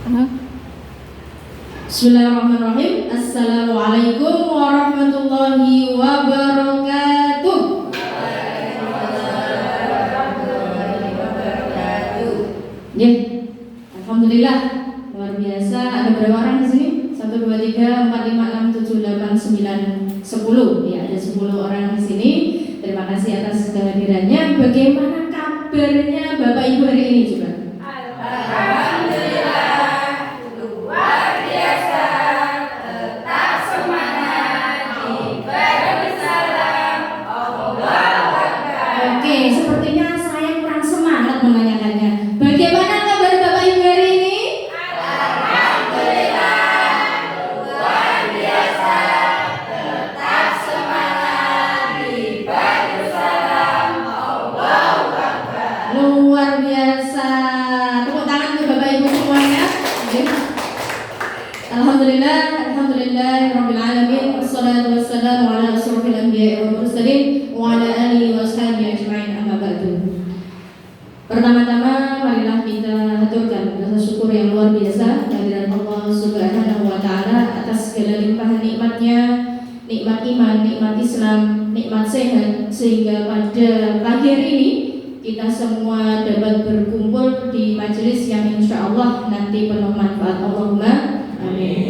Bismillahirrahmanirrahim. Assalamualaikum warahmatullahi wabarakatuh. Ya, alhamdulillah luar biasa. Ada berapa orang di sini? 1, 2, 3, 4, 5, 6, 7, 8, 9, 10. Ya, ada 10 orang di sini. Terima kasih atas kehadirannya. Bagaimana kabarnya Bapak Ibu hari ini coba? Sepertinya saya kurang semangat menanyakannya. Bagaimana kabar Bapak Ibu hari ini? Alhamdulillah, luar biasa, tetap semangat, ibadah salam, Allahu Akbar. Luar biasa. Tepuk tangan untuk Bapak Ibu semuanya. Alhamdulillah, rabbil alamin. Wassalatu wassalamu ala asyrofil anbiya'i wal mursalin wa ala alihi washabihi ajma'in. Amma ba'du. Pertama-tama marilah kita haturkan rasa syukur yang luar biasa kehadiran Allah Subhanahu wa taala atas segala limpahan nikmatnya, nikmat iman, nikmat Islam, nikmat sehat, sehingga pada pagi hari ini kita semua dapat berkumpul di majelis yang insya Allah nanti penuh manfaat. Allahumma amin.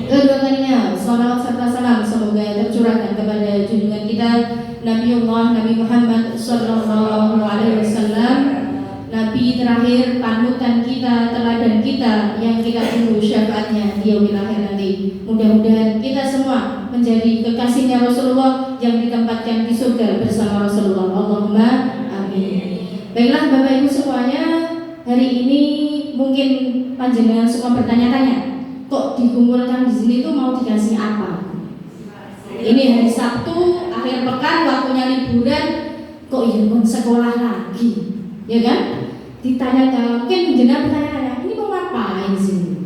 Kedua kalinya, salawat serta salam semoga tercurahkan kepada junjungan kita Nabiullah Nabi Muhammad sallallahu alaihi wasallam, Nabi terakhir, panutan kita, teladan kita yang kita tunggu syafaatnya di yaumil akhir nanti. Mudah-mudahan kita semua menjadi kekasihnya Rasulullah yang ditempatkan di surga bersama Rasulullah. Allahumma amin. Baiklah Bapak Ibu semuanya, hari ini mungkin panjenengan semua bertanya-tanya, kok dikumpulkan di sini tuh mau dikasih apa? Ini hari Sabtu, akhir pekan, waktunya liburan, kok ingin sekolah lagi, ya kan? Ditanya, mungkin jenengan bertanya-tanya, ini mau ngapain sih?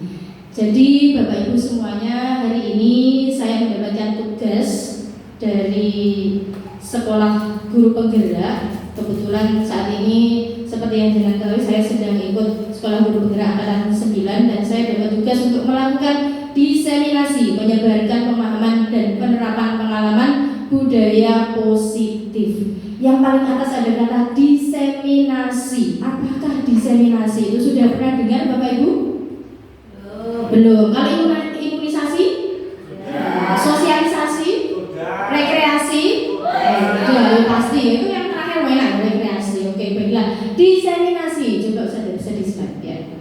Jadi Bapak Ibu semuanya, hari ini saya mendapatkan tugas dari sekolah guru penggerak. Kebetulan saat ini seperti yang jenengan ketahui, saya sedang ikut sekolah guru penggerak angkatan 9 dan saya dapat tugas untuk melakukan diseminasi, menyebarkan pemahaman dan penerapan pengalaman budaya positif. Yang paling atas ada kata diseminasi. Apakah diseminasi itu sudah pernah dengar Bapak Ibu? Belum. Kalau imunisasi? Sosialisasi? Rekreasi? Sudah pasti. Itu yang terakhir mainan rekreasi. Oke, baiklah. Diseminasi. Coba bisa di-slide ya.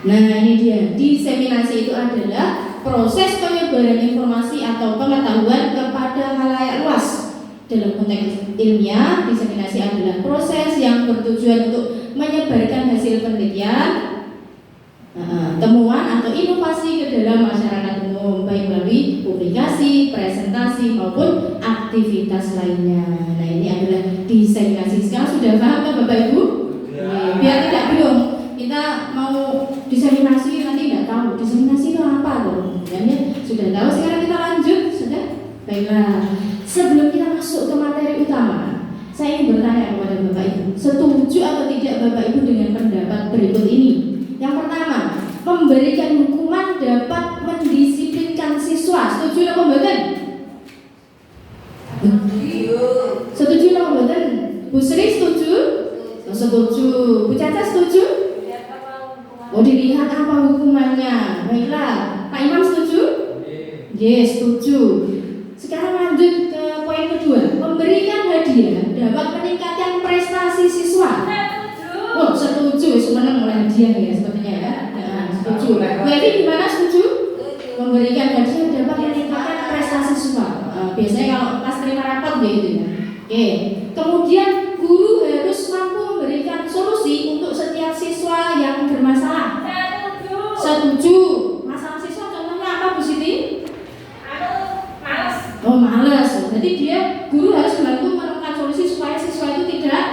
Nah, ini dia. Diseminasi itu adalah proses penyebaran informasi atau pengetahuan kepada khalayak luas. Dalam konteks ilmiah, diseminasi adalah proses yang bertujuan untuk menyebarkan hasil penelitian, temuan atau inovasi ke dalam masyarakat umum, baik melalui publikasi, presentasi maupun aktivitas lainnya. Nah, ini adalah diseminasi. Sekarang sudah paham kan Bapak Ibu? Ya. Biar tidak bingung, kita mau diseminasi nanti tidak tahu diseminasi itu apa loh. Ya, sudah tahu. Sekarang kita lanjut, sudah? Baiklah. Sebelum kita masuk ke materi utama, saya ingin bertanya kepada Bapak Ibu, setuju atau tidak Bapak Ibu dengan pendapat berikut ini? Yang pertama, memberikan hukuman dapat mendisiplinkan siswa. Setuju atau bukan? Setuju atau bukan? Bu Sri setuju? Setuju. Bu Caca setuju? Oh, dilihat apa hukumannya. Baiklah, Pak Imam setuju? Yes, setuju. Sekarang lanjut ke poin kedua, memberikan hadiah dapat meningkatkan prestasi siswa. Oh, setuju, sebenarnya mulai hadiah ya sepertinya ya. Nah, setuju. Jadi gimana setuju? Memberikan hadiah dapat meningkatkan prestasi siswa. Biasanya kalau pas terima rapot gitu ya. Oke. Kemudian guru harus mampu memberikan solusi untuk setiap siswa yang bermasalah. Setuju. Masalah siswa contohnya apa Bu Siti? Oh, malas. Jadi guru harus membantu menemukan solusi supaya siswa itu tidak.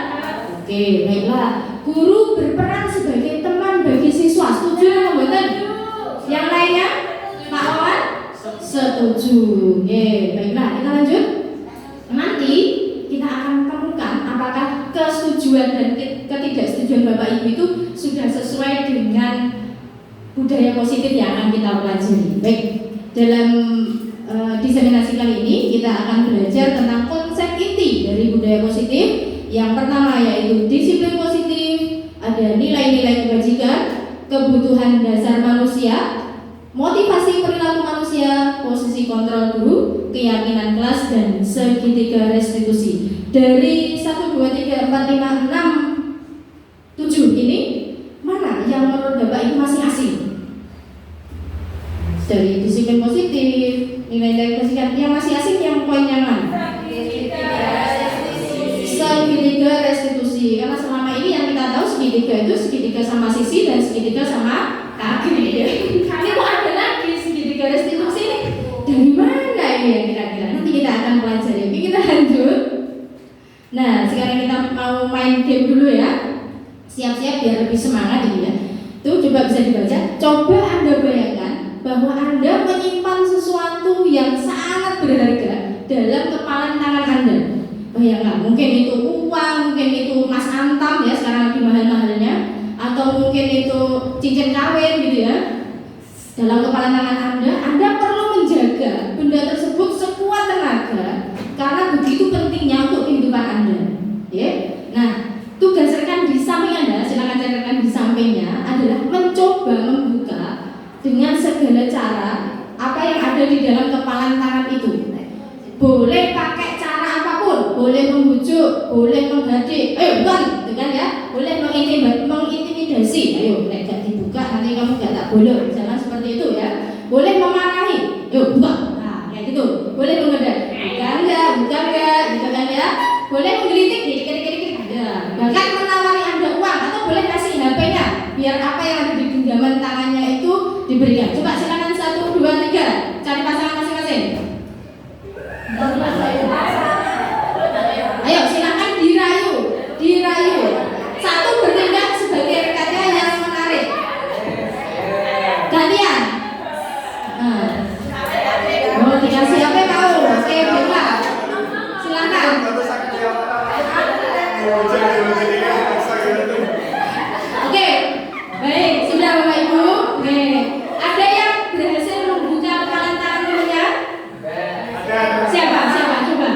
Oke, baiklah. Guru berperan sebagai teman bagi siswa. Setuju atau bukan? Yang lainnya? Pak Wawan? Setuju. Oke, baiklah. Kita lanjut. Nanti kita akan temukan apakah kesetujuan dan ketidaksetujuan Bapak Ibu itu sudah sesuai dengan budaya positif yang akan kita pelajari. Baik, dalam diseminasi kali ini kita akan belajar tentang konsep inti dari budaya positif. Yang pertama yaitu disiplin positif, ada nilai-nilai kebajikan, kebutuhan dasar manusia, motivasi perilaku manusia, posisi kontrol guru, keyakinan kelas, dan segitiga restitusi. Dari 1, 2, 3, 4, 5, 6, 7 ini mana yang menurut Bapak itu masih asing? Dari disiplin positif, nilai-nilai kebajikan, yang masih asing yang poin yang mana? Segitiga restitusi. Karena selama ini yang kita tahu segitiga itu segitiga sama sisi dan segitiga sama kaki. Ini kok ada lagi segitiga restitusi ini? Dari mana ini ya kira-kira? Nanti kita akan pelajari. Oke, kita lanjut. Nah, sekarang kita mau main game dulu ya. Siap-siap biar lebih semangat ini ya. Tuh coba bisa dibaca. Coba Anda bayangkan bahwa Anda menyimpan sesuatu yang sangat berharga dalam kepalan tangan Anda. Bayangkan, mungkin itu uang, mungkin itu emas antam ya, sekarang lagi mahal-mahalnya, atau mungkin itu cincin kawin gitu ya. Dalam kepalan tangan Anda perlu menjaga benda tersebut sekuat tenaga karena begitu pentingnya untuk kehidupan Anda. Ya. Nah, tugas rekan di samping Anda, silakan cari rekan di sampingnya, adalah mencoba membuka dengan segala cara apa yang ada di dalam kepalan tangan itu. Boleh pakai cara apapun, boleh membujuk, boleh menghadik, ayo bukan, dengan ya, boleh mengintimidasi, ayo, tidak dibuka nanti kamu gak tak boleh, jangan seperti itu ya. Boleh memarahi, ayo buka, nah kayak gitu. Boleh mengedak, bukan enggak, gitu kan ya. Boleh menggelitik, dikit-dikit, ya. Bahkan menawari Anda uang atau boleh kasih HP-nya, biar apa yang ada di genggaman tangannya itu diberikan. Coba silakan 1, 2, 3, cari pasangan masing-masing. Ayo silakan dirayu. Satu bertindak sebagai rekannya yang menarik. Gantian. Oh, dikasih apa mau? Oke, baiklah. Silakan. Oke, baik. Sudah Bapak Ibu. Oke. Ada yang berhasil membuka kepalan tangan dulunya? Siapa? Coba.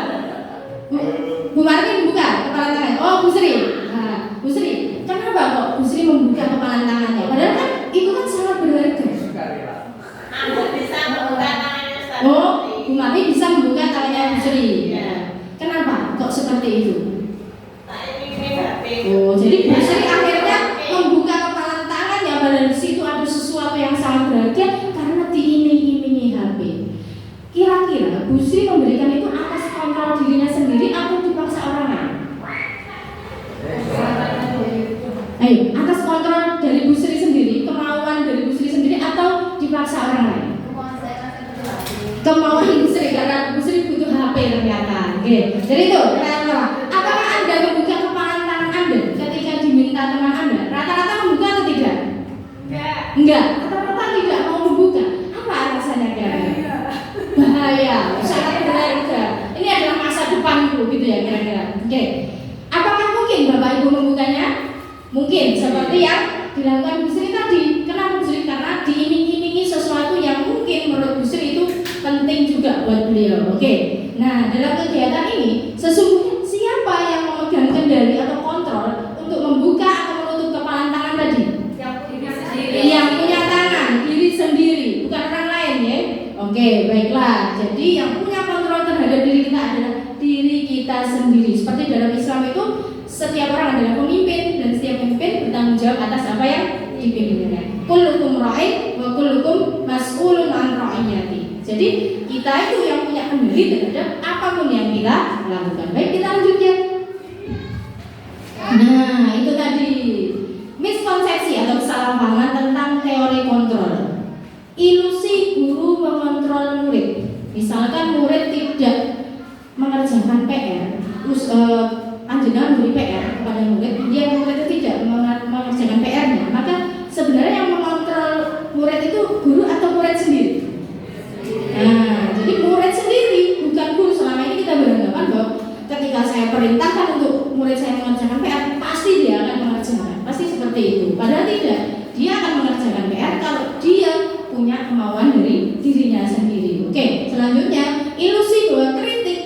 Bu Martin buka kepalan tangan. Oh, Bu Sri. Nah, Bu Sri, kenapa kok Bu Sri membuka kepalan tangannya? Padahal kan itu kan sangat berharga. Aku bisa membuka tangannya. Oh, Bu Martin bisa membuka tangannya Bu Sri. Kenapa kok seperti itu? Oh, jadi Bu Sri akhirnya membuka kepalan tangannya padahal di situ ada sesuatu yang sangat berharga karena diiming-imingi HP. Kira-kira Bu Sri memberikan itu atas kontrol dirinya sendiri atau dipaksa orang lain? Ayo, atas kontrol dari Bu Sri sendiri, kemauan dari Bu Sri sendiri atau dipaksa orang lain? Kemauan Bu Sri karena Bu Sri butuh HP ternyata. Oke, jadi itu pertanyaan. Apakah Anda membuka kepalan tangan Anda ketika diminta teman Anda? Rata-rata membuka atau tidak? Enggak. Rata-rata tidak mau membuka. Apa alasannya kira-kira? Bahaya, sangat berharga. Ini adalah masa depanku gitu ya kira-kira. Oke. Apakah mungkin Bapak Ibu membukanya? Mungkin seperti yang dilakukan Bu Sri tadi. Kenapa Bu Sri? Karena diiming-imingi sesuatu yang mungkin menurut Bu Sri itu penting juga buat beliau. Oke. Nah, dalam kegiatan ini sesungguhnya siapa yang memegang kendali atau kontrol untuk membuka atau menutup kepalan tangan tadi? Yang punya tangan, diri sendiri, bukan orang lain ya. Oke, baiklah. Jadi yang punya kontrol terhadap diri kita adalah diri kita sendiri. Seperti dalam Islam itu setiap orang adalah pemimpin dan setiap pemimpin bertanggung jawab atas apa yang dipimpinnya. Kullukum ra'in wa kullukum mas'ulun an ra'iyati. Jadi kita itu yang punya kendali terhadap apapun yang kita lakukan. Baik, kita lanjut ya. Nah, itu tadi miskonsepsi atau kesalahpahaman tentang teori kontrol. Ilusi guru mengontrol murid. Misalkan murid tidak mengerjakan PR, terus anjuran beri PR kepada murid, dia murid tidak mengerjakan PR-nya, maka sebenarnya yang mengontrol murid itu guru atau murid sendiri? Nah, jadi murid sendiri, bukan guru. Selama ini kita beranggapan bahwa ketika saya perintahkan untuk murid saya mengerjakan PR, pasti dia akan mengerjakan, pasti seperti itu. Padahal tidak, dia akan mengerjakan PR kalau Selanjutnya, ilusi bahwa kritik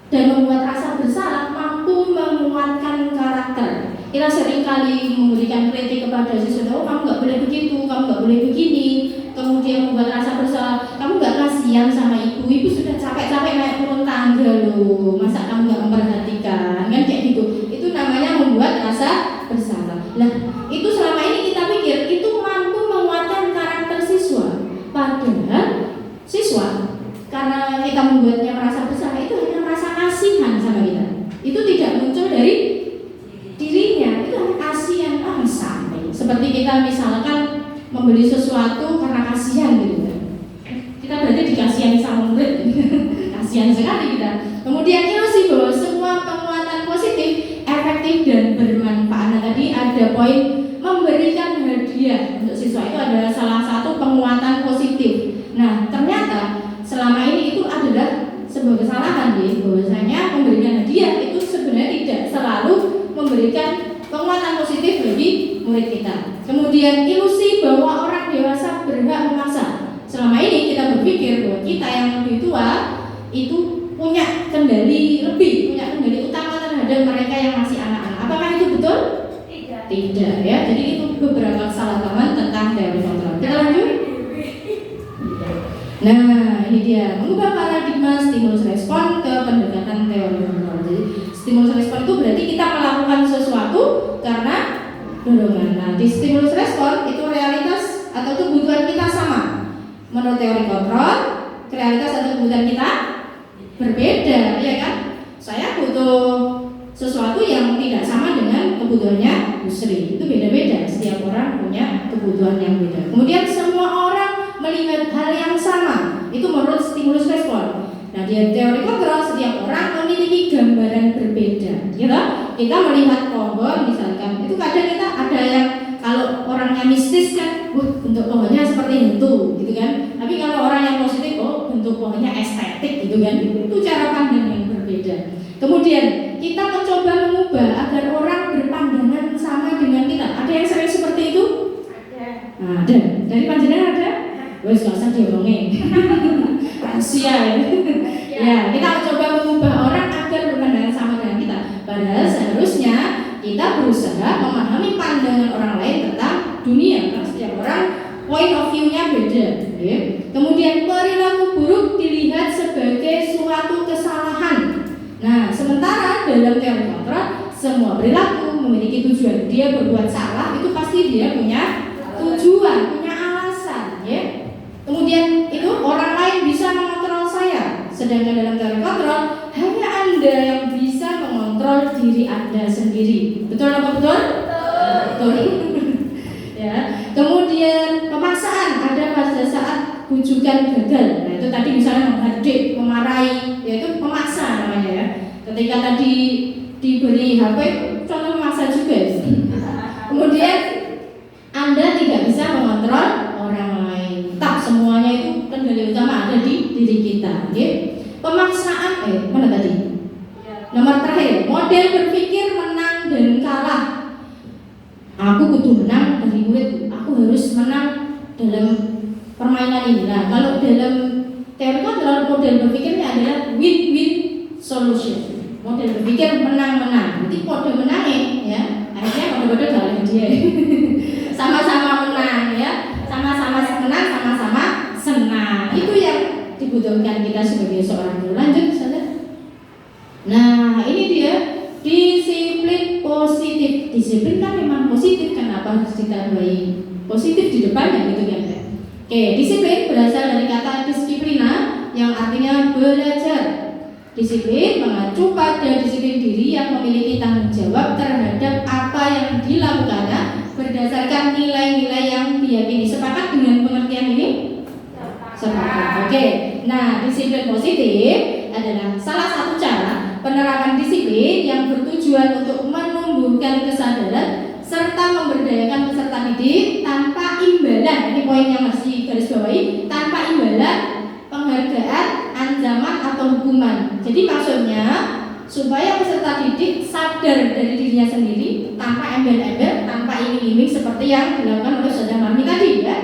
dan membuat rasa bersalah mampu menguatkan karakter. Kita seringkali memberikan kritik kepada seseorang, kamu nggak boleh begitu, kamu nggak boleh begini, kemudian membuat rasa bersalah, kamu nggak kasihan sama ibu sudah capek-capek naik turun tangga loh, masa kamu nggak memperhatikan, kan kayak gitu. Itu namanya membuat rasa bersalah. Nah, itu selama ini kita pikir itu mampu menguatkan karakter siswa, padahal siswa karena kita membuatnya merasa bersalah itu hanya merasa kasihan sama kita. Itu tidak muncul dari dirinya, itu hanya kasihan sampai. Seperti kita misalkan membeli sesuatu karena kasihan gitu kan. Kita berarti dikasihani sama murid. Kasihan sekali kita. Kemudian ilusi bahwa semua penguatan positif, efektif dan bermanfaat. Nah, tadi ada poin memberikan hadiah untuk siswa itu adalah salah satu penguatan positif. Nah, ternyata selama ini itu adalah sebuah kesalahan ya, bahwasanya memberikan hadiah itu sebenarnya tidak selalu memberikan penguatan positif bagi murid kita. Kemudian ilusi bahwa orang dewasa berhak memaksa. Selama ini kita berpikir bahwa kita yang lebih tua itu punya kendali lebih, punya kendali utama terhadap mereka yang masih anak-anak. Apakah itu betul? Tidak ya. Jadi itu beberapa kesalahpahaman tentang teori kontrol. Kita lanjut. Nah, ini dia mengubah paradigma stimulus respon ke pendekatan teori kontrol. Jadi stimulus respon itu berarti kita melakukan sesuatu karena dorongan. Nah, di stimulus respon itu realitas atau kebutuhan kita sama. Menurut teori kontrol, realitas atau kebutuhan kita berbeda, ya kan? Saya butuh sesuatu yang tidak sama dengan kebutuhannya Bu Sri. Itu beda-beda. Setiap orang punya kebutuhan yang beda. Kemudian semua orang melihat hal yang sama. Itu menurut stimulus respon. Nah, di teori kontrol setiap orang memiliki gambaran berbeda. Gitu? Kita melihat pohon misalkan, itu kadang kita ada yang kalau orangnya mistis kan, bentuk pohonnya seperti hantu, gitu kan. Tapi kalau orang yang positif, bentuk pohonnya estetik, gitu kan. Itu cara pandang yang berbeda. Kemudian kita mencoba mengubah agar orang berpandangan sama dengan kita. Ada yang sering seperti itu? Ada. Nah, ada. Dari panjenengan ada? Wes gak usah diomongin. Rahasia ya. Ya, kita mencoba mengubah orang agar berpandangan sama dengan kita. Padahal seharusnya kita berusaha memahami pandangan orang lain tentang dunia. Karena setiap orang point of view-nya beda. Ya. Kemudian perilaku buruk dilihat sebagai suatu kesalahan. Nah, sementara dalam teori kontrol semua perilaku memiliki tujuan. Dia berbuat salah itu pasti dia punya tujuan, punya alasan, ya. Kemudian itu orang lain bisa mengontrol saya. Sedangkan dalam teori kontrol hanya Anda yang bisa mengontrol diri Anda sendiri. Betul apa betul? Betul. Ya. Kemudian pemaksaan ada pada saat bujukan gagal. Nah, itu tadi misalnya menghardik, memarahi, yaitu pemaksa namanya ya. Ketika tadi diberi HP, contoh memaksa juga. Kemudian Anda tidak bisa mengontrol orang lain. Tak semuanya itu kendali utama ada di diri kita. Okay? Pemaksaan, mana tadi? Nomor terakhir, model berpikir menang dan kalah. Aku kudu menang dari murid. Aku harus menang dalam permainan ini. Nah, kalau dalam teori kontrol model berpikirnya adalah win-win solution. Model berpikir menang-menang. Nanti kode menangnya, ya. Akhirnya kode-kode dalam dia. Sama-sama menang, ya. Sama-sama menang, sama-sama senang. Itu yang dibutuhkan kita sebagai seorang guru. Lanjut, saudara. Nah, ini dia disiplin positif. Disiplin kan memang positif. Kenapa harus ditambahi positif di depannya gitu kan? Oke, disiplin berasal dari kata disiplina yang artinya belajar. Disiplin mengacu pada disiplin diri yang memiliki tanggung jawab terhadap apa yang dilakukannya berdasarkan nilai-nilai yang diyakini. Sepakat dengan pengertian ini? Sepakat. Oke. Nah, disiplin positif adalah salah satu cara penerapan disiplin yang bertujuan untuk menumbuhkan kesadaran serta memberdayakan peserta didik tanpa imbalan. Ini poin yang masih garis bawahi, tanpa imbalan, penghargaan, ancaman atau hukuman. Jadi maksudnya supaya peserta didik sadar dari dirinya sendiri tanpa embel-embel, tanpa iming-iming seperti yang dilakukan oleh Saudara Marmi tadi ya.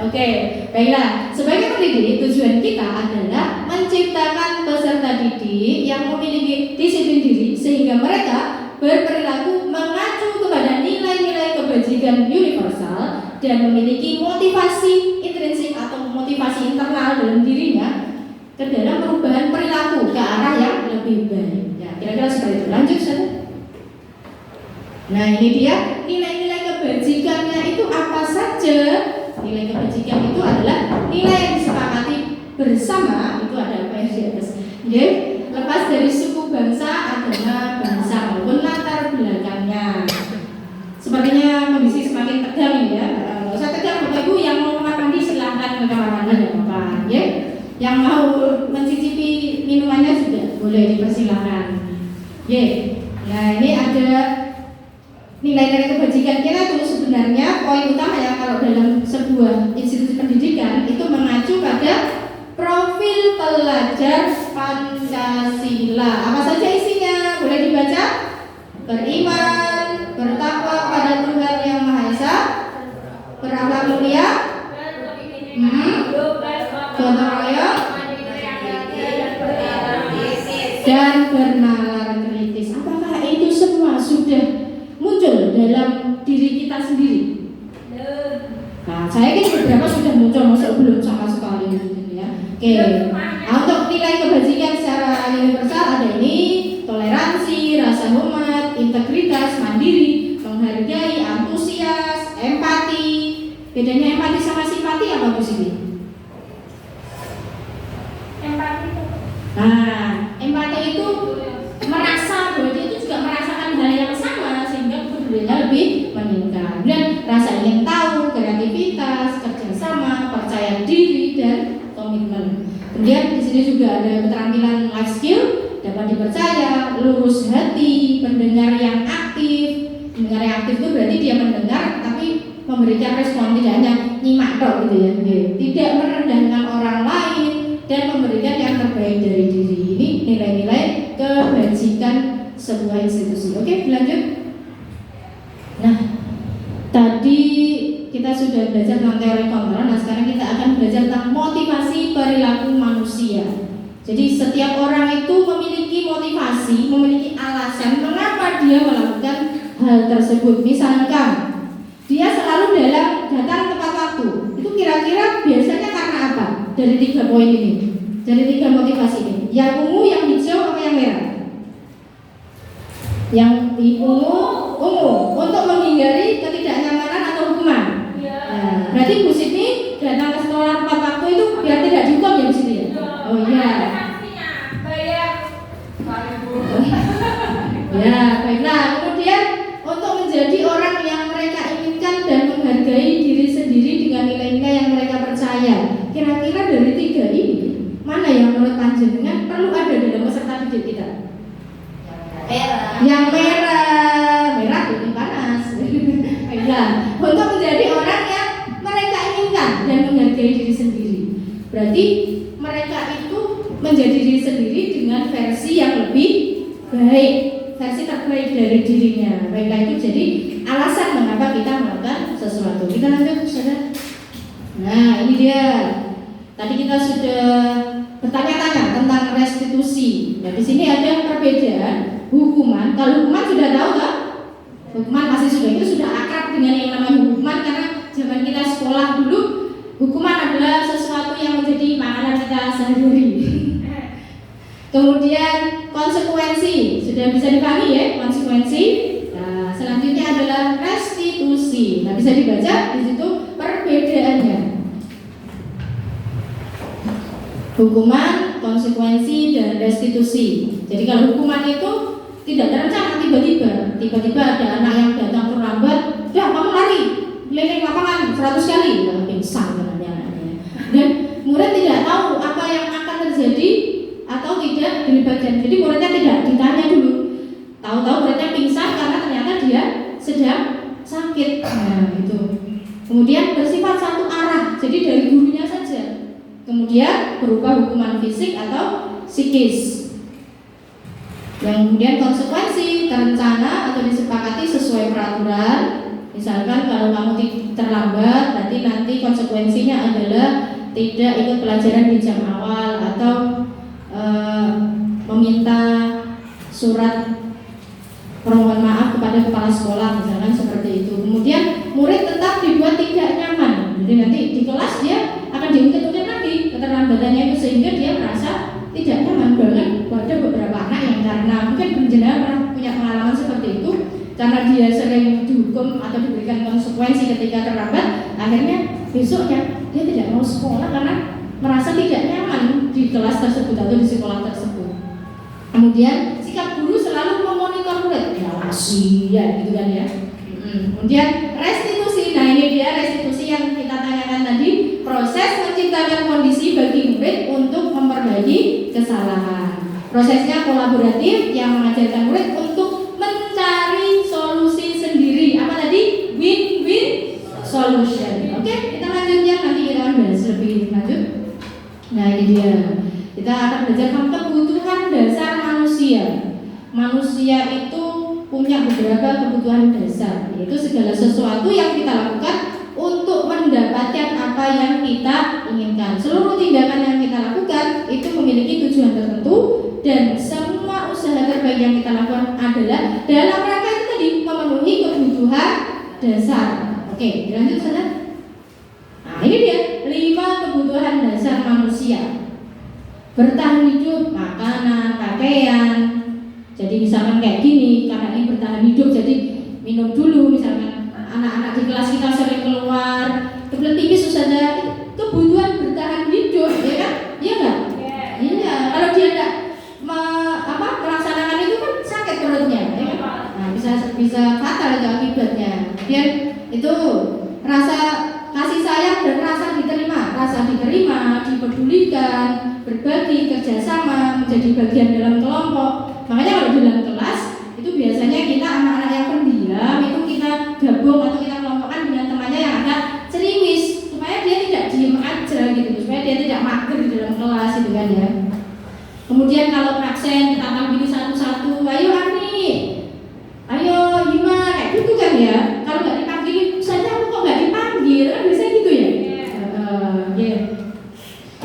Oke, baiklah. Sebagai pendidik, tujuan kita adalah menciptakan peserta didik yang memiliki disiplin diri sehingga mereka berperilaku mengacu kepada nilai-nilai kebajikan universal dan memiliki motivasi intrinsik atau motivasi internal dalam dirinya ke dalam perubahan perilaku ke arah yang lebih baik. Ya, kira-kira seperti itu. Lanjut, saudara. Nah, ini dia nilai-nilai kebajikannya itu apa saja? Nilai kebajikan itu adalah nilai yang disepakati bersama. Itu ada apa yang di atas? Ya, lepas dari suku, bangsa, agama, bangsa maupun latar belakangnya. Sepertinya kondisi semakin tegang ini ya. Nggak usah tegang, Bapak Ibu yang mau kamar mandi silahkan ke kamar mandi ya Bapak. Ya, yang mau mencicipi minumannya juga boleh dipersilahkan. Ya, nah ini ada nilai-nilai kebajikan kita itu sebenarnya poin utama ya kalau dalam sebuah institusi pendidikan itu mengacu pada profil pelajar Pancasila. Apa saja isinya? Boleh dibaca? Beriman, bertakwa pada Tuhan Yang Maha Esa, berakhlak mulia, gotong royong, dan bernalar kritis. Apakah itu semua sudah muncul dalam diri kita sendiri? Nah, saya yakin beberapa sudah muncul, masa belum sama sekali ya. Oke. Nah, untuk nilai kebajikan secara universal ada ini: toleransi, rasa hormat, integritas, mandiri, menghargai, antusias, empati. Bedanya empati sama simpati apa Bu Siti? Empati itu. Nah, empati itu merasa bahwa dia itu juga merasakan hal yang sama sehingga kepeduliannya lebih meningkat. Dan rasa ingin tahu, kreativitas, kerjasama, percaya diri dan komitmen. Kemudian di sini juga ada keterampilan life skill, dapat dipercaya, lurus hati, pendengar yang aktif. Pendengar yang aktif itu berarti dia mendengar tapi memberikan respon, tidak hanya nyimak tok gitu ya. Tidak merendahkan orang lain dan memberikan yang terbaik dari diri. Ini nilai-nilai kebajikan sebuah institusi. Oke, lanjut. Nah, tadi kita sudah belajar tentang teori kontrol. Nah, sekarang kita akan belajar tentang motivasi perilaku manusia. Jadi setiap orang itu memiliki motivasi, memiliki alasan mengapa dia melakukan hal tersebut. Misalkan dia selalu datang tepat waktu. Itu kira-kira biasanya karena apa? Dari 3 poin ini, dari 3 motivasi ini. Yang ungu, yang hijau, atau yang merah? Yang ungu untuk menghindari ketidaknyamanan atau hukuman. Nah, berarti Bu Siti datang ke sekolah tepat waktu itu biar tidak dihukum ya Bu Siti ya? Oh iya. Ya, baiklah. Kemudian untuk menjadi orang yang mereka inginkan dan menghargai diri sendiri dengan nilai-nilai yang mereka percaya. Kira-kira dari 3 ini mana yang menurut panjenengan perlu ada dalam peserta didik kita? Yang merah lebih panas. Baiklah, untuk menjadi orang yang mereka inginkan dan menghargai diri sendiri. Berarti mereka itu menjadi diri sendiri dengan versi yang lebih baik, versi terbaik dari dirinya. Baiklah, itu jadi alasan mengapa kita melakukan sesuatu. Kita lanjut, saudara. Nah, ini dia. Tadi kita sudah bertanya-tanya tentang restitusi. Nah, di sini ada perbedaan hukuman. Kalau hukuman sudah tahu kan? Hukuman pasti sudah akrab dengan yang namanya hukuman karena zaman kita sekolah dulu hukuman adalah sesuatu yang menjadi makanan kita sehari-hari. Kemudian konsekuensi sudah bisa dipahami ya, konsekuensi. Nah, selanjutnya adalah restitusi. Nah, bisa dibaca di situ perbedaannya. Hukuman, konsekuensi, dan restitusi. Jadi kalau hukuman itu tidak terencana, tiba-tiba ada anak yang datang terlambat, dah kamu lari keliling lapangan 100 kali, ya, pingsan anaknya. Dan murid tidak tahu apa yang akan terjadi atau tidak dilibatkan. Jadi muridnya tidak ditanya dulu. Tahu-tahu muridnya pingsan karena ternyata dia sedang sakit. Nah, itu. Kemudian bersifat satu arah, jadi dari gurunya saja. Kemudian berupa hukuman fisik atau psikis. Yang kemudian konsekuensi terencana atau disepakati sesuai peraturan. Misalkan kalau kamu terlambat, berarti nanti konsekuensinya adalah tidak ikut pelajaran di jam awal atau meminta surat permohonan maaf kepada kepala sekolah, misalkan seperti itu. Kemudian murid tetap dibuat tidak nyaman. Jadi nanti di kelas dia akan diungkit-ungkit lagi keterlambatannya itu sehingga dia merasa tidak nyaman. Bahkan ada beberapa anak yang karena mungkin penjenengan pernah punya pengalaman seperti itu, karena dia sering dihukum atau diberikan konsekuensi ketika terlambat, akhirnya besoknya dia tidak mau sekolah karena merasa tidak nyaman di kelas tersebut atau di sekolah tersebut. Kemudian sikap guru selalu memonitor murid, ya gitu kan ya. Kemudian restitusi, nah ini dia restitusi yang kita tanyakan tadi, proses menciptakan kondisi bagi murid untuk memperbaiki kesalahan. Prosesnya kolaboratif yang mengajarkan murid untuk mencari solusi sendiri. Apa tadi? Win-win solution. Oke, kita lanjut ya, nanti kita akan bahas lebih lanjut. Nah ini dia, kita akan belajar tentang kebutuhan dasar manusia. Manusia itu punya beberapa kebutuhan dasar, yaitu segala sesuatu yang kita lakukan untuk mendapatkan apa yang kita inginkan. Seluruh tindakan yang kita lakukan itu memiliki tujuan tertentu, dan semua usaha terbaik yang kita lakukan adalah dalam rangka itu tadi, memenuhi kebutuhan dasar. Oke, dilanjut saja. Nah ini dia 5 kebutuhan dasar manusia. Bertahan hidup, makanan, pakaian. Jadi misalkan kayak gini, karena ini bertahan hidup, jadi minum dulu. Misalkan anak-anak di kelas kita sering keluar, kebelet tipis saja, kebutuhan bertahan hidup, ya kan? Iya nggak? Iya. Kalau dia tidak melaksanakan itu kan sakit perutnya, ya kan? Nah bisa fatal itu akibatnya. Kemudian itu rasa kasih sayang dan rasa diterima, dipedulikan, berbagi, kerjasama, menjadi bagian dalam kelompok. Makanya kalau di dalam kelas itu biasanya kita anak-anak yang pendiam itu kita gabung atau kita kelompokkan dengan temannya yang agak ceriwis, supaya dia tidak diem aja gitu, supaya dia tidak mager di dalam kelas itu kan ya. Kemudian kalau absen kita panggil satu-satu, ayo Ani, ayo Hima, kayak gitu kan ya. Kalau nggak dipanggil saja, aku kok nggak dipanggil, kan biasanya gitu ya.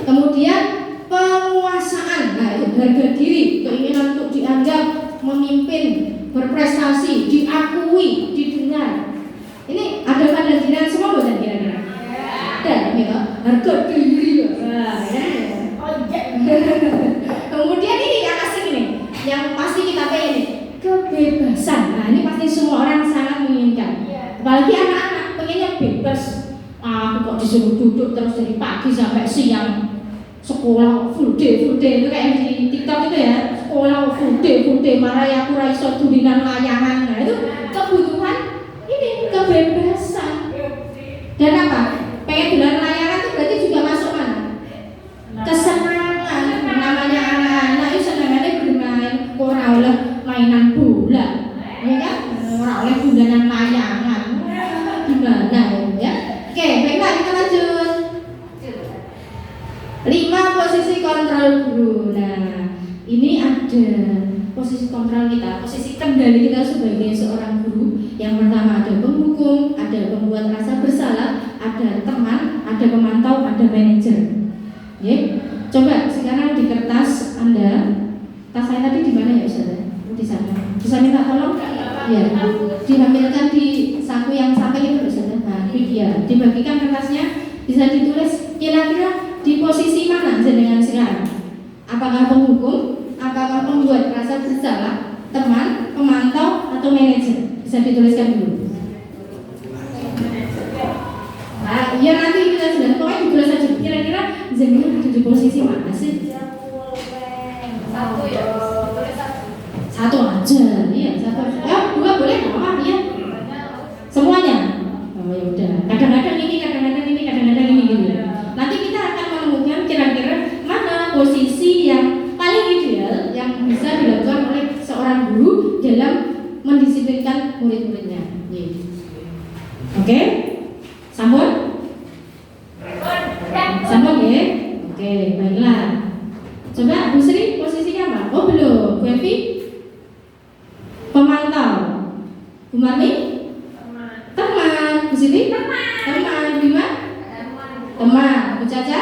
Kemudian penguasaan, nah itu harga diri, keinginan untuk dianggap memimpin, berprestasi, diakui, didengar. Ini ada pada diri semua bukan kira-kira? Ada, gitu. Harga diri. Nah, ya. Kemudian ini yang asik ini, yang pasti kita pengen ini, kebebasan. Nah ini pasti semua orang sangat menginginkan. Apalagi anak-anak pengennya bebas. Aku kok disuruh duduk terus dari pagi sampai siang. Sekolah full day itu kayak di TikTok itu ya, sekolah full day marah aku raiso tulinan layangan. Nah itu kebutuhan ini kebebasan. Dan apa? Pengen tulinan layangan itu berarti juga masuk mana? Kesenangan. Namanya anak-anak itu senangannya bermain, orang oleh mainan bola, ya kan? Orang oleh bulanan layangan. Gimana ya? Oke, baiklah kita lanjut. 5 posisi kontrol guru. Nah, ini ada posisi kontrol kita, posisi kendali kita sebagai seorang guru. Yang pertama ada penghukum, ada pembuat rasa bersalah, ada teman, ada pemantau, ada manajer. Ya, coba sekarang di kertas Anda, tas saya tadi di mana ya Ustaz? Di sana. Bisa minta tolong? Ya, diambilkan di saku yang sampai itu Ustaz. Nah, ya, dibagikan kertasnya, bisa ditulis kira-kira di posisi mana jenengan sekarang? Apakah penghukum, apakah pembuat rasa bersalah, teman, pemantau, atau manajer? Bisa dituliskan dulu. Nah, ya nanti kita sudah, pokoknya ditulis saja. Kira-kira jenengan ada di posisi mana sih? Satu ya, Satu aja, iya satu aja. 2 boleh nggak apa-apa ya? Semuanya? Oh ya udah. Kadang-kadang ini, kadang-kadang ini, kadang-kadang ini gitu. Nanti kita akan menemukan kira-kira mana posisi yang paling ideal yang bisa dilakukan oleh seorang guru dalam mendisiplinkan murid-muridnya. Oke? Sambung? Sambung ya? Oke, baiklah. Coba Bu Sri posisinya apa? Oh belum. Bu Evi? Pemantau. Bu Marni? Teman. Caca?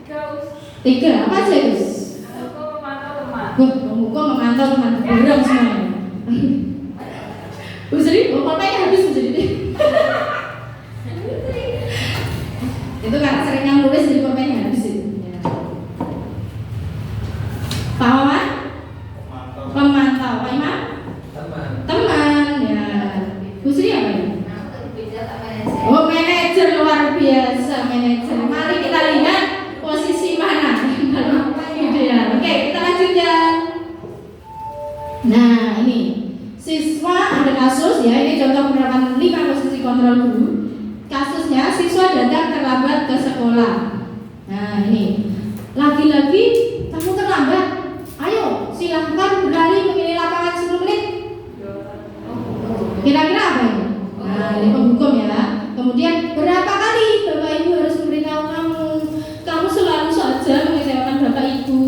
3. 3. Apa aja itu? Aku memantau teman. Memukul, memantau teman. Berang semuanya. Bu Sri, pokoknya habis Bu Sri. Itu karena seringnya nulis jadi pokoknya habis itu. Ya. Pak Maman? Pemantau. Pak Imam? Teman. Ya. Bu Sri apa ya? Oh, manajer luar biasa, manajer. Mari kita lihat posisi mana yang paling ideal. Oke, kita lanjut ya. Nah, ini siswa ada kasus ya. Ini contoh penerapan 5 posisi kontrol guru. Kasusnya siswa datang terlambat ke sekolah. Nah, ini lagi-lagi kamu terlambat. Ayo, silahkan berlari memilih lapangan 10 menit. Kira-kira apa ini? Nah, ini penghukum ya. Kemudian berapa kali Bapak Ibu harus memberitahu kamu? Kamu selalu saja mengecewakan Bapak Ibu.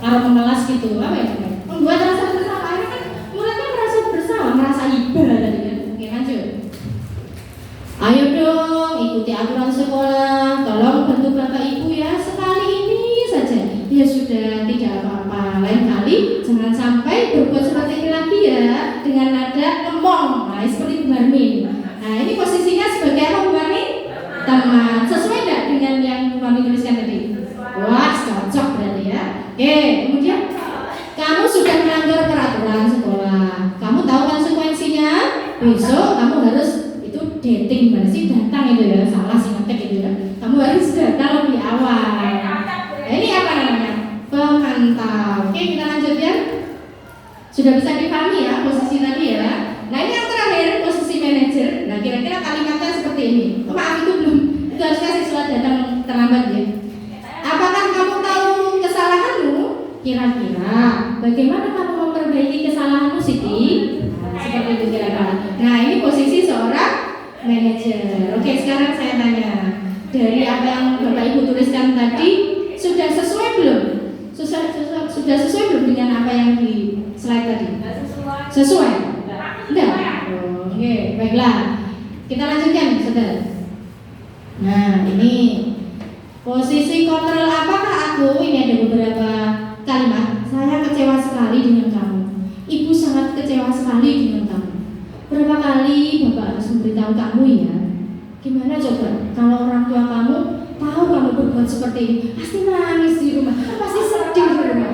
Kalau mengelas gitu, apa ya? Membuat rasa bersalah. Akhirnya kan muridnya merasa bersalah, merasa iba tadi kan. Oke, lanjut. Ayo dong, ikuti aturan sekolah. Tolong bantu Bapak Ibu ya, sekali ini saja. Ya sudah, tidak apa-apa. Lain kali jangan sampai berbuat seperti ini lagi ya, dengan nada ngomong. Nah, seperti Bu Marmin. Nah, ini posisinya sebagai apa Bu Marmin? Teman. Sesuai tidak dengan yang Bu Marmin tuliskan tadi? Wah, cocok berarti ya. Oke, kemudian kamu sudah melanggar peraturan sekolah. Kamu tahu konsekuensinya? Besok kamu harus itu dating gimana sih, datang itu ya, salah sih ngetik itu ya. Kamu harus datang lebih awal. Nah, ini apa namanya? Pemantau. Oke, kita lanjut ya. Sudah bisa dipahami ya posisi tadi ya. Nah, ini yang terakhir posisi manajer. Nah, kira-kira kalimatnya seperti ini. Oh, maaf itu belum. Itu harusnya siswa datang terlambat ya. Apakah kamu tahu kesalahanmu? Kira-kira bagaimana kamu memperbaiki kesalahanmu, Siti? Nah, seperti itu kira-kira. Nah, ini posisi seorang manajer. Oke, sekarang saya tanya. Dari apa yang Bapak Ibu tuliskan tadi, sudah sesuai belum? Sudah sesuai belum dengan apa yang di slide tadi? Sesuai? Enggak? Oke, baiklah. Kita lanjutkan, saudara. Nah, ini posisi kontrol apakah aku? Ini ada beberapa kalimat. Saya kecewa sekali dengan kamu. Ibu sangat kecewa sekali dengan kamu. Berapa kali Bapak harus memberitahu kamu ya? Gimana coba kalau orang tua kamu tahu kamu berbuat seperti ini? Pasti nangis di rumah, pasti sedih di rumah.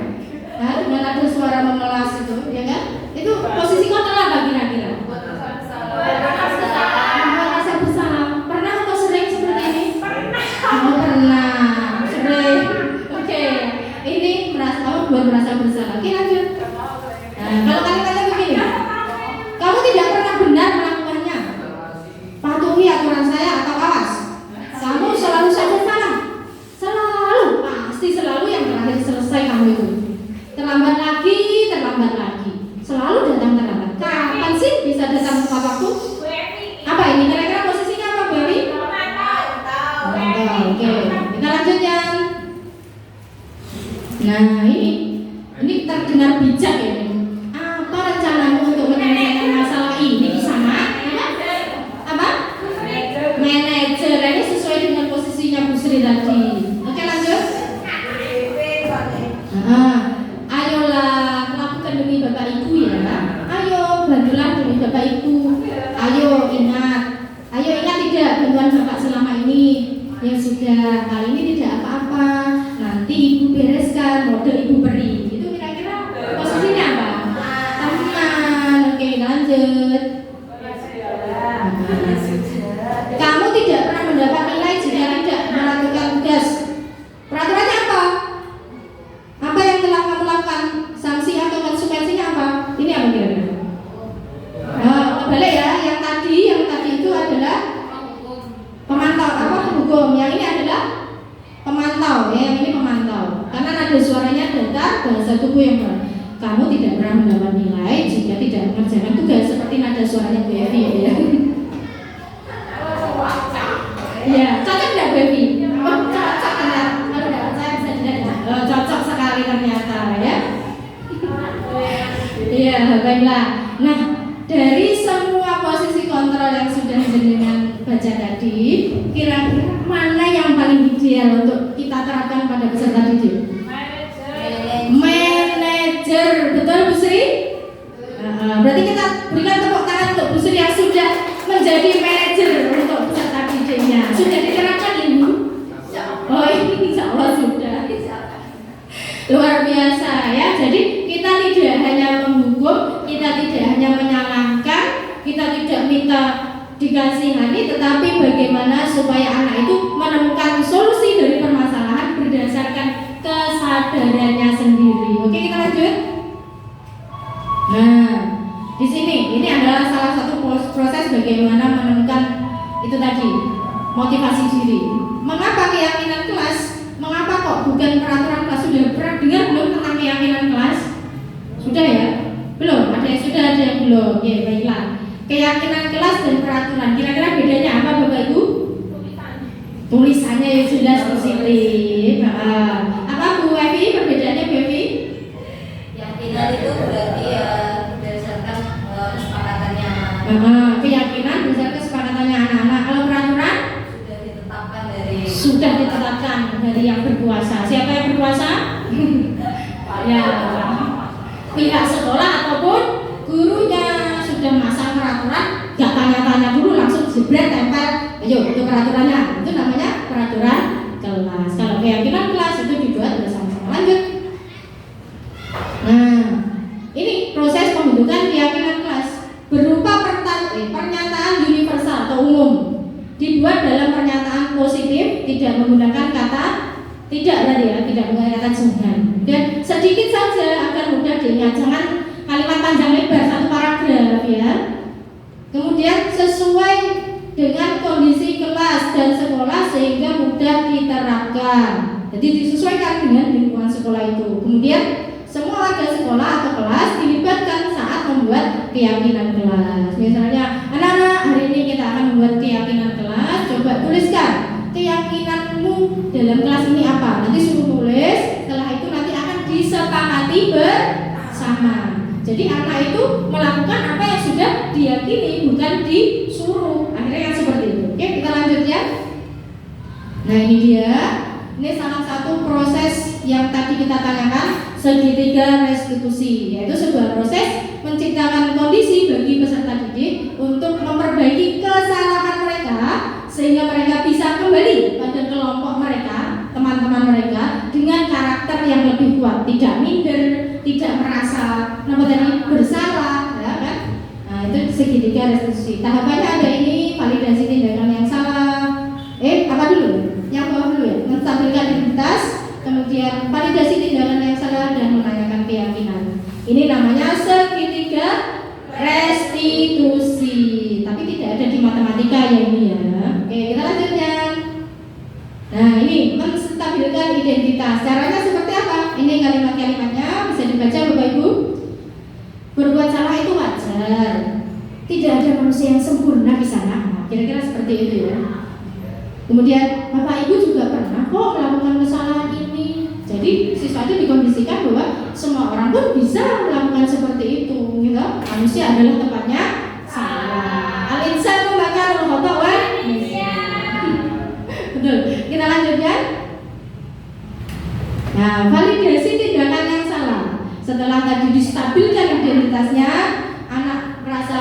Nah, dengan ada suara memelas itu, ya kan? Itu posisi kontrol apa kira-kira? Merasa bersalah. Pernah atau sering seperti ini? Oh, pernah. Sering. Oke. Ini merasa bersalah. Oke, lanjut. Nah, kalau kalimatnya begini, kamu tidak pernah benar melakukannya. Patuhi aturan saya atau awas. Kamu selalu saja salah. Selalu, pasti selalu yang terakhir selesai kamu itu. Terlambat lagi. Selalu datang terlambat. Kapan sih bisa datang tepat waktu? Apa ini? Kira-kira posisinya apa, Bu Ewi? Oke, kita lanjut ya. Nah, ini terdengar bijak ya. Apa rencanamu untuk menyelesaikan masalah ini bersama? Apa? Manajer. Ini sesuai dengan posisinya Bu Sri tadi. Oke, lanjut. Ayolah lakukan demi Bapak Ibu ya. Ayo bantulah demi Bapak Ibu. Ayo ingat tidak bantuan Bapak selama ini. Ya sudah, kali ini tidak apa-apa. Nanti Ibu bereskan, model Ibu beri. Itu kira-kira posisinya apa? Teman. Oke, lanjut. Kamu tidak pernah mendapat nilai jika tidak melakukan tugas. Peraturannya apa? Apa yang telah kamu lakukan? Sanksi atau konsekuensinya apa? Ini apa kira-kira? Balik ya, yang tadi itu adalah pemantau, penghukum. Yang ini adalah pemantau ya, yang ini pemantau. Karena nada suaranya datar, bahasa tubuh yang berat. Kamu tidak pernah mendapat nilai jika tidak mengerjakan tugas, seperti nada suaranya Bu Evi ya. Iya, cocok nggak Bu Evi? Oh, cocok benar. Kalau nggak percaya bisa dilihat. Oh, cocok sekali ternyata ya. Iya, baiklah. Nah, dari semua posisi kontrol yang sudah jenengan baca tadi, kira-kira mana yang paling ideal untuk kita terapkan pada peserta didik? Manajer, betul Bu Sri? Berarti kita berikan tepuk tangan untuk Bu Sri yang sudah menjadi manajer untuk peserta didiknya. Sudah diterapkan Ibu? Oh, insya Allah sudah. Luar biasa ya. Jadi kita tidak hanya menghukum, kita tidak hanya menyalahkan, kita tidak minta dikasihani, tetapi bagaimana supaya anak itu menemukan solusi dari permasalahan berdasarkan kesadarannya sendiri. Oke, kita lanjut. Nah, di sini ini adalah salah satu proses bagaimana menemukan itu tadi, motivasi diri. Mengapa keyakinan kelas? Mengapa kok bukan peraturan kelas? Sudah pernah dengar belum tentang keyakinan kelas? Sudah ya? Belum? Ada yang sudah, ada yang belum? Ya, baiklah. Keyakinan kelas dan peraturan, kira-kira bedanya apa Bapak Ibu? Tulisannya ya sudah positif. Apa Bu Evi? Perbedaannya Bu Evi? Keyakinan itu berarti ya berdasarkan kesepakatannya. Keyakinan berdasarkan kesepakatannya anak-anak. Kalau peraturan? Sudah ditetapkan dari yang berkuasa. Siapa yang berkuasa? Ya, pihak sekolah ataupun gurunya sudah masang peraturan, gak tanya-tanya dulu langsung jebret tempel. Ayo itu peraturannya. Itu namanya peraturan kelas. Kalau keyakinan kelas itu dibuat bersama-sama. Lanjut. Nah, ini proses pembentukan keyakinan kelas berupa pernyataan universal atau umum, dibuat dalam pernyataan positif, tidak menggunakan kata tidak tadi ya, tidak menggunakan kata jangan. Dan sedikit saja agar mudah diingat, jangan kalimat panjang lebar satu paragraf ya. Kemudian sesuai dengan kondisi kelas dan sekolah sehingga mudah diterapkan. Jadi disesuaikan dengan lingkungan sekolah itu. Kemudian semua warga sekolah atau kelas dilibatkan saat membuat keyakinan kelas. Misalnya, anak-anak, hari ini kita akan membuat keyakinan kelas. Coba tuliskan keyakinanmu dalam kelas ini apa. Nanti suruh tulis. Setelah itu nanti akan disepakati bersama. Jadi anak itu melakukan apa yang sudah diyakini, bukan disuruh. Akhirnya yang seperti itu. Oke, kita lanjut ya. Nah, ini dia. Ini salah satu proses yang tadi kita tanyakan, segitiga restitusi, yaitu sebuah proses menciptakan kondisi bagi peserta didik untuk memperbaiki kesalahan mereka sehingga mereka bisa kembali pada kelompok mereka, teman-teman mereka dengan karakter yang lebih kuat, tidak minder, tidak merasa bersalah, ya kan? Nah, itu segitiga restitusi. Tahapannya ada ini, validasi tindakan yang salah. Apa dulu? Yang bawah dulu ya, menstabilkan identitas, kemudian validasi tindakan yang salah dan menanyakan keyakinan. Ini namanya segitiga restitusi. Tapi tidak ada di matematika ya ini ya. Oke, kita lanjutnya. Nah, ini menstabilkan identitas. Caranya seperti apa? Ini kalimat-kalimatnya bisa dibaca Bapak Ibu. Berbuat salah itu wajar. Tidak ada manusia yang sempurna di sana. Kira-kira seperti itu ya. Kemudian Bapak Ibu juga pernah kok melakukan kesalahan ini. Jadi siswa itu dikondisikan bahwa semua orang pun bisa melakukan seperti itu, gitu. Manusia adalah tempatnya salah. Al-insan membakar al-khata' betul. Kita lanjut ya. Nah, validasi tindakan yang salah. Setelah tadi distabilkan identitasnya, anak merasa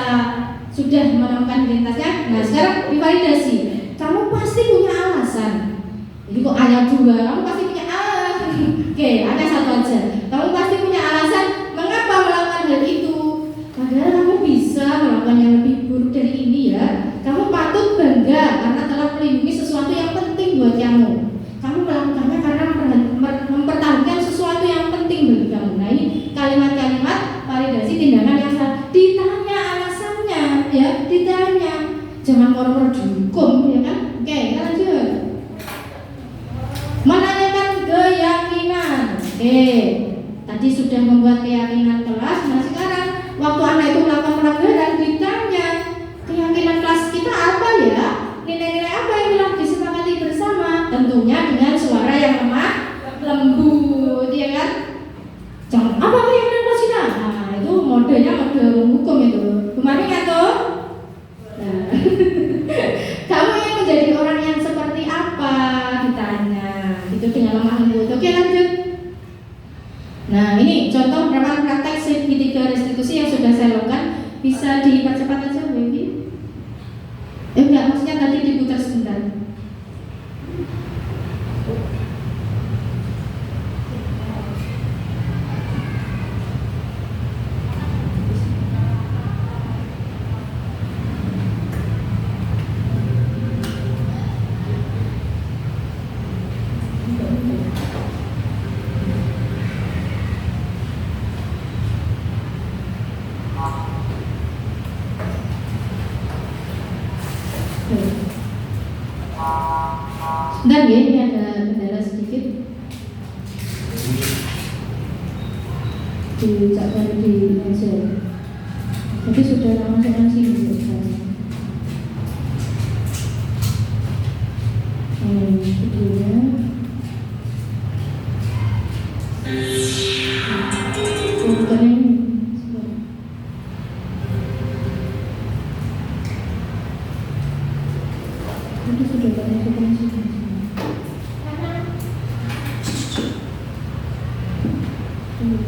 sudah menemukan identitasnya. Nah, sekarang divalidasi. Kamu pasti punya alasan. Jadi kok hanya dua, kamu pasti punya alasan. Oke, hanya satu aja. Kamu pasti punya alasan mengapa melakukan hal itu. Padahal kamu bisa melakukan yang lebih buruk dari ini ya. Kamu patut bangga karena telah melindungi sesuatu yang penting buat kamu. Kamu melakukannya karena mempertahankan sesuatu yang penting bagi kamu. Nah, ini kalimat-kalimat validasi tindakan yang salah. Ditanya alasannya, ya, ditanya. Jangan moro-moro dihukum, ya kan? Oke, kita lanjut. Menanyakan keyakinan. Oke, tadi sudah membuat keyakinan kelas. Nah, sekarang waktu anak itu melakukan pelanggaran ditanya, keyakinan kelas kita apa ya? Nilai-nilai apa yang telah disepakati bersama? Tentunya dengan suara yang lemah, lembut, ya kan? Jangan apa keyakinan kelas kita? Nah, itu modenya mode menghukum itu. Kemarin kan tuh? Nah, kamu lemah lembut. Oke, lanjut. Nah, ini contoh ramalan praktek segitiga restitusi yang sudah saya lakukan. Bisa dipercepat aja, baby. Enggak, maksudnya tadi diputar sebentar. Sebentar ya, ini ada kendala sedikit. Diucapkan di meja. Jadi sudah langsung sini sekarang. Videonya. Bukan ini. Itu sudah banyak sini.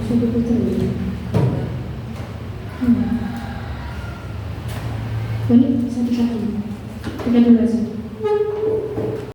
Sudah putar.